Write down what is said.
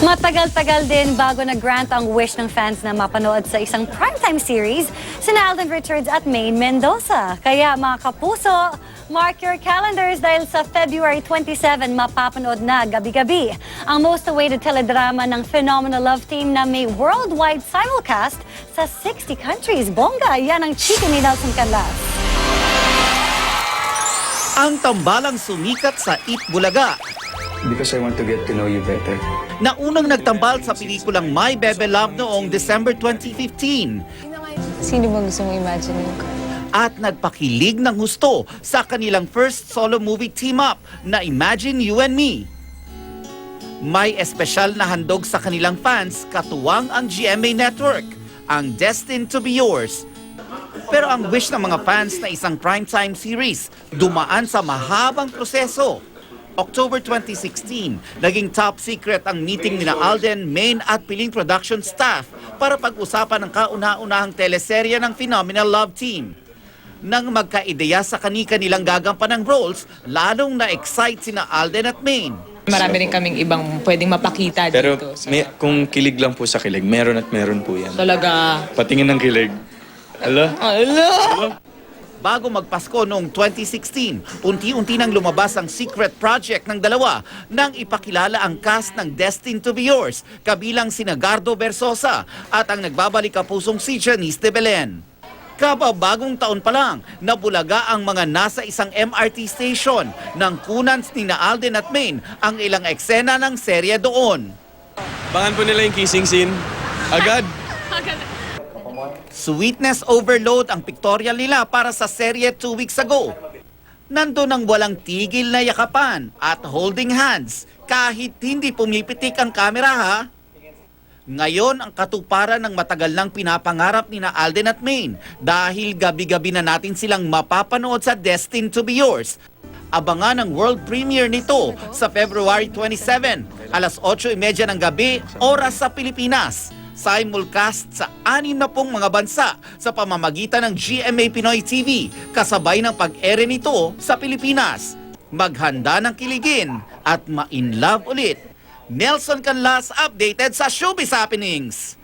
Matagal-tagal din bago nag-grant ang wish ng fans na mapanood sa isang primetime series sina Alden Richards at Maine Mendoza. Kaya mga kapuso, mark your calendars dahil sa February 27 mapapanood na gabi-gabi ang most awaited teledrama ng Phenomenal Love Team na may worldwide simulcast sa 60 countries. Bongga, yan ang chika ni Nelson Canlas. Ang tambalang sumikat sa Eat Bulaga. Because I want to get to know you better. Na unang nagtambal sa pelikulang My Bebe Love noong December 2015. Sino ba gusto mong imagine ko? At nagpakilig ng husto sa kanilang first solo movie team-up na Imagine You and Me. May espesyal na handog sa kanilang fans katuwang ang GMA Network, ang Destined to Be Yours. Pero ang wish ng mga fans na isang primetime series dumaan sa mahabang proseso. October 2016, naging top secret ang meeting nina Alden, Maine at Piling production staff para pag-usapan ang kauna-unahang teleserye ng Phenomenal Love Team. Nang magkaideya sa kani-kanilang gagampan ng roles, lalong na-excite sina Alden at Maine. Marami rin kaming ibang pwedeng mapakita Pero dito. kung kilig lang po sa kilig, meron at meron po yan. Talaga. Patingin ng kilig. Ala? Bago magpasko noong 2016, unti-unti nang lumabas ang secret project ng dalawa nang ipakilala ang cast ng Destined to Be Yours, kabilang sina Gardo Versosa at ang nagbabalik kapusong si Janice de Belen. Kababagong taon pa lang, nabulaga ang mga nasa isang MRT station nang kunan ni na Alden at Maine ang ilang eksena ng serye doon. Bangan po nila yung kissing scene. Agad. Sweetness overload ang pictorial nila para sa serye 2 weeks ago. Nandun ang walang tigil na yakapan at holding hands kahit hindi pumipitik ang kamera ha. Ngayon ang katuparan ng matagal nang pinapangarap ni na Alden at Maine dahil gabi-gabi na natin silang mapapanood sa Destined to Be Yours. Abangan ang world premiere nito sa February 27, alas 8:30 ng gabi, oras sa Pilipinas. Simulcast sa 60 mga bansa sa pamamagitan ng GMA Pinoy TV, kasabay ng pag-ere nito sa Pilipinas. Maghanda ng kiligin at ma-in love ulit. Nelson Canlas, updated sa Showbiz Happenings.